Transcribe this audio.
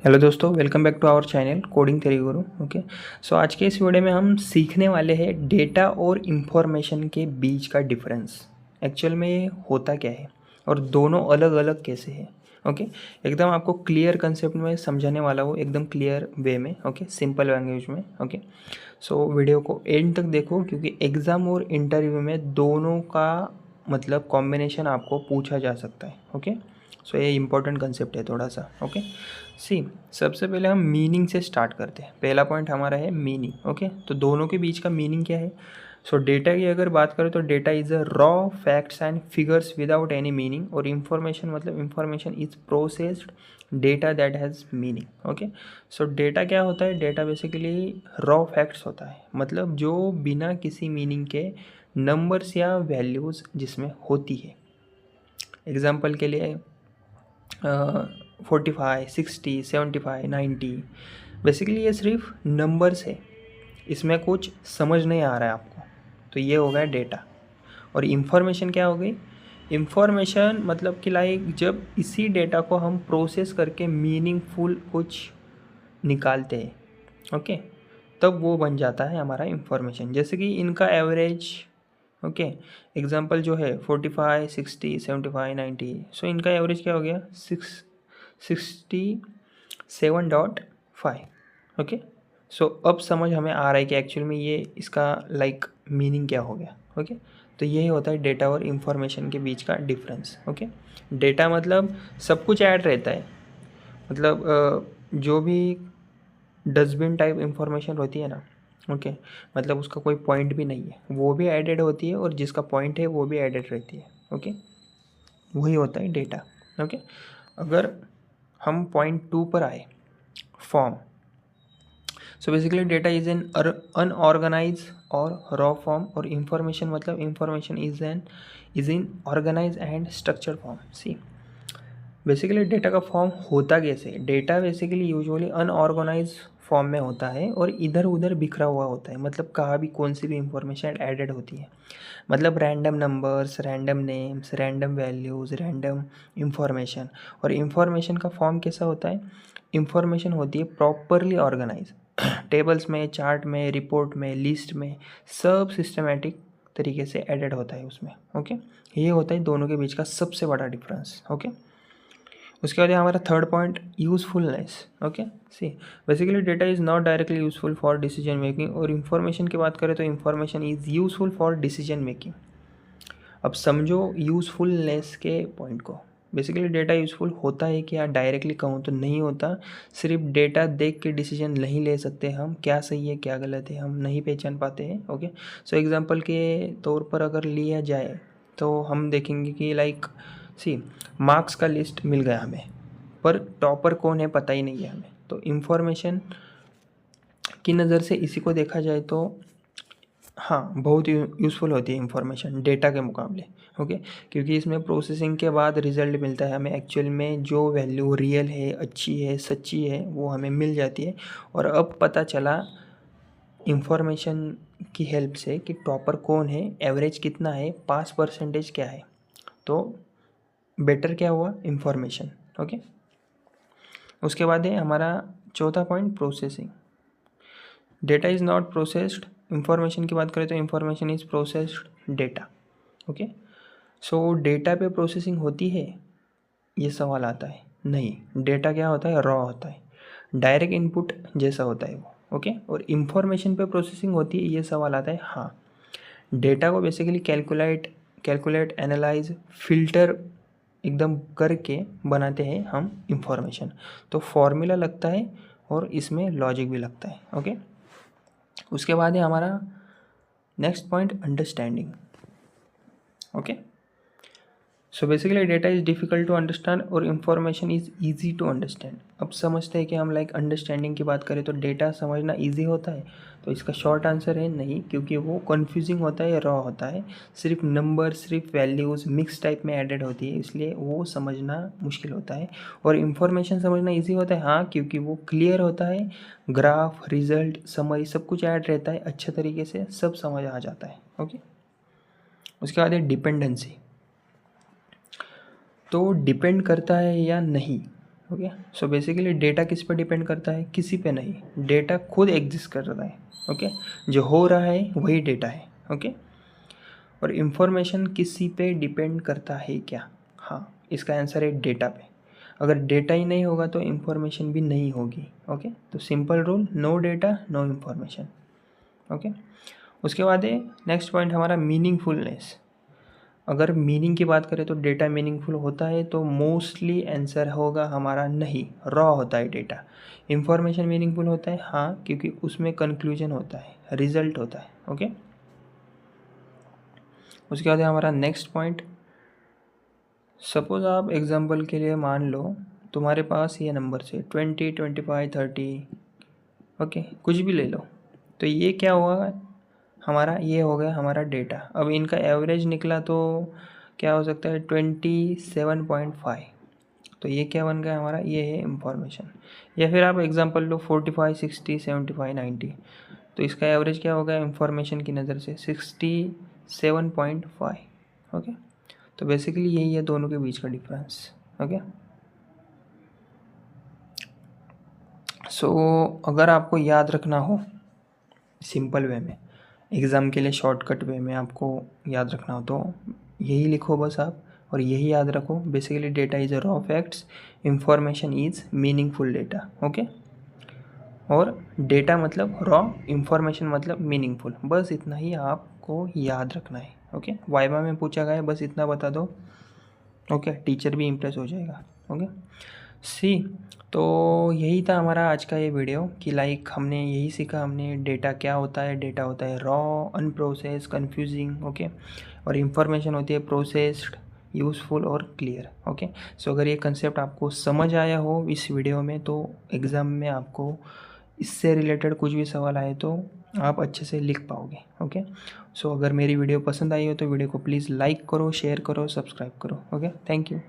Hello दोस्तों, welcome back to our channel coding theory guru. Okay, so आज के इस वीडियो में हम सीखने वाले हैं डेटा और इन्फॉर्मेशन के बीच का डिफरेंस। एक्चुअल में ये होता क्या है और दोनों अलग अलग कैसे है। ओके, एकदम आपको क्लियर कंसेप्ट में समझाने वाला हूँ, एकदम क्लियर वे में। ओके, सिंपल लैंग्वेज में। ओके, सो वीडियो को एंड तक देखो क्योंकि एग्ज़ाम और इंटरव्यू में दोनों का मतलब कॉम्बिनेशन आपको पूछा जा सकता है। ओके, सो ये इंपॉर्टेंट कंसेप्ट है थोड़ा सा। ओके, सी सबसे पहले हम मीनिंग से स्टार्ट करते हैं। पहला पॉइंट हमारा है मीनिंग। ओके, तो दोनों के बीच का मीनिंग क्या है। सो डेटा की अगर बात करें तो data is a raw facts and figures without any meaning, और इन्फॉर्मेशन मतलब information is processed data that has meaning. Okay, so data क्या होता है, डेटा बेसिकली रॉ फैक्ट्स होता है, मतलब जो बिना किसी मीनिंग के नंबर्स या वैल्यूज़ जिसमें होती है। एग्जाम्पल के लिए 45, 60, 75, 90, बेसिकली ये सिर्फ नंबर्स है, इसमें कुछ समझ नहीं आ रहा है आपको, तो ये हो गया डेटा। और इन्फॉर्मेशन क्या हो गई, इन्फॉर्मेशन मतलब कि लाइक जब इसी डेटा को हम प्रोसेस करके मीनिंगफुल कुछ निकालते हैं, ओके, तब वो बन जाता है हमारा इन्फॉर्मेशन। जैसे कि इनका एवरेज, ओके, एग्जांपल जो है 45, 60, 75, 90, सो इनका एवरेज क्या हो गया 67.5। ओके, सो अब समझ हमें आ रहा है कि एक्चुअल में ये इसका लाइक मीनिंग क्या हो गया। ओके, तो यही होता है डेटा और इन्फॉर्मेशन के बीच का डिफरेंस। ओके, डेटा मतलब सब कुछ ऐड रहता है, मतलब जो भी डस्टबिन टाइप इंफॉर्मेशन होती है ना, ओके, मतलब उसका कोई पॉइंट भी नहीं है, वो भी एडेड होती है, और जिसका पॉइंट है वो भी एडेड रहती है। ओके, वही होता है डेटा। ओके, अगर हम पॉइंट 2 पर आए, form, so basically data is an unorganize और रॉ फॉर्म, और इंफॉर्मेशन मतलब information is in organize and structure form. So basically data का फॉर्म होता कैसे, data basically usually unorganize form में होता है और इधर उधर बिखरा हुआ होता है, मतलब कहाँ भी कौन सी भी इंफॉर्मेशन एडेड होती है, मतलब random numbers, random names, random values, random information. और इंफॉर्मेशन का फॉर्म कैसा होता है, इंफॉर्मेशन होती है प्रॉपरली ऑर्गेनाइज, टेबल्स में, चार्ट में, रिपोर्ट में, लिस्ट में, सब सिस्टमेटिक तरीके से एडेड होता है उसमें। ओके, ये होता है दोनों के बीच का सबसे बड़ा डिफरेंस। ओके, उसके बाद हमारा third point usefulness. Okay, so basically data is not directly useful for decision making, और इन्फॉर्मेशन की बात करें तो information is useful for decision making. अब समझो यूज़फुलनेस के पॉइंट को। बेसिकली डेटा यूज़फुल होता है कि यार, डायरेक्टली कहूँ तो नहीं होता। सिर्फ डेटा देख के डिसीजन नहीं ले सकते हम, क्या सही है क्या गलत है हम नहीं पहचान पाते हैं। ओके, सो एग्जांपल के तौर पर अगर लिया जाए तो हम देखेंगे कि लाइक सी मार्क्स का लिस्ट मिल गया हमें, पर टॉपर कौन है पता ही नहीं है हमें। तो इन्फॉर्मेशन की नज़र से इसी को देखा जाए तो हाँ, बहुत यूज़फुल होती है इंफॉर्मेशन डेटा के मुकाबले। ओके, क्योंकि इसमें प्रोसेसिंग के बाद रिज़ल्ट मिलता है हमें, एक्चुअल में जो वैल्यू रियल है, अच्छी है, सच्ची है, वो हमें मिल जाती है। और अब पता चला इंफॉर्मेशन की हेल्प से कि टॉपर कौन है, एवरेज कितना है, पास परसेंटेज क्या है, तो बेटर क्या हुआ, इंफॉर्मेशन। ओके, उसके बाद है हमारा चौथा point, processing. Data is not processed, information की बात करें तो information is processed data. Okay, so data पे प्रोसेसिंग होती है, ये सवाल आता है। नहीं, डेटा क्या होता है, रॉ होता है, डायरेक्ट इनपुट जैसा होता है वो। ओके, और इंफॉर्मेशन पे प्रोसेसिंग होती है, ये सवाल आता है। हाँ, डेटा को बेसिकली कैलकुलेट एनालाइज फिल्टर एकदम करके बनाते हैं हम इंफॉर्मेशन। तो फॉर्मूला लगता है और इसमें लॉजिक भी लगता है। ओके, उसके बाद है हमारा next point, understanding. Okay, so basically data is difficult to understand और information is easy to understand. अब समझते हैं कि हम लाइक अंडरस्टैंडिंग की बात करें तो डेटा समझना ईजी होता है, तो इसका शॉर्ट आंसर है नहीं, क्योंकि वो कन्फ्यूजिंग होता है, रॉ होता है, सिर्फ नंबर, सिर्फ वैल्यूज़ मिक्स टाइप में एडेड होती है, इसलिए वो समझना मुश्किल होता है। और इन्फॉर्मेशन समझना ईजी होता है, हाँ, क्योंकि वो क्लियर होता है, ग्राफ, रिजल्ट, समरी सब कुछ ऐड रहता है, अच्छे तरीके से सब समझ आ जाता है। ओके, उसके बाद है डिपेंडेंसी। तो डिपेंड करता है या नहीं, ओके। सो बेसिकली डेटा किस पे डिपेंड करता है? किसी पे नहीं, डेटा खुद एग्जिस्ट कर रहा है। ओके, जो हो रहा है वही डेटा है। ओके, और इन्फॉर्मेशन किसी पे डिपेंड करता है क्या? हाँ, इसका आंसर है डेटा पे। अगर डेटा ही नहीं होगा तो इन्फॉर्मेशन भी नहीं होगी। ओके, तो simple rule, no data no information. Okay, उसके बाद है नेक्स्ट पॉइंट हमारा मीनिंगफुलनेस। अगर मीनिंग की बात करें तो डेटा मीनिंगफुल होता है, तो मोस्टली आंसर होगा हमारा नहीं, रॉ होता है डेटा। इन्फॉर्मेशन मीनिंगफुल होता है, हाँ, क्योंकि उसमें कंक्लूजन होता है, रिजल्ट होता है। ओके, उसके बाद है हमारा नेक्स्ट पॉइंट, सपोज आप एग्जांपल के लिए मान लो तुम्हारे पास ये नंबर से 20, 25, 30, ओके, कुछ भी ले लो, तो ये क्या हुआ हमारा? ये हो गया हमारा डेटा। अब इनका एवरेज निकला तो क्या हो सकता है? 27.5। तो ये क्या बन गया हमारा? ये है इंफॉर्मेशन। या फिर आप एग्जांपल लो 45, 60, 75, 90, तो इसका एवरेज क्या होगा इंफॉर्मेशन की नज़र से? 67.5। ओके, तो बेसिकली यही है दोनों के बीच का डिफरेंस। ओके, सो अगर आपको याद रखना हो सिंपल वे में, एग्ज़ाम के लिए शॉर्टकट वे में आपको याद रखना हो तो यही लिखो बस आप, और यही याद रखो, basically data is a raw facts, information is meaningful data. Okay, और डेटा मतलब रॉ, इंफॉर्मेशन मतलब मीनिंगफुल, बस इतना ही आपको याद रखना है। ओके, वाइवा में पूछा गया है, बस इतना बता दो। ओके, टीचर भी इम्प्रेस हो जाएगा। ओके, सी, तो यही था हमारा आज का ये वीडियो कि लाइक हमने यही सीखा, हमने डेटा क्या होता है। डेटा होता है रॉ, अनप्रोसेस्ड, कन्फ्यूजिंग, ओके, और इंफॉर्मेशन होती है प्रोसेस्ड, यूज़फुल और क्लियर। ओके, सो अगर ये कंसेप्ट आपको समझ आया हो इस वीडियो में, तो एग्ज़ाम में आपको इससे रिलेटेड कुछ भी सवाल आए तो आप अच्छे से लिख पाओगे। ओके, सो अगर मेरी वीडियो पसंद आई हो तो वीडियो को प्लीज़ लाइक करो, शेयर करो, सब्सक्राइब करो। Okay, thank you.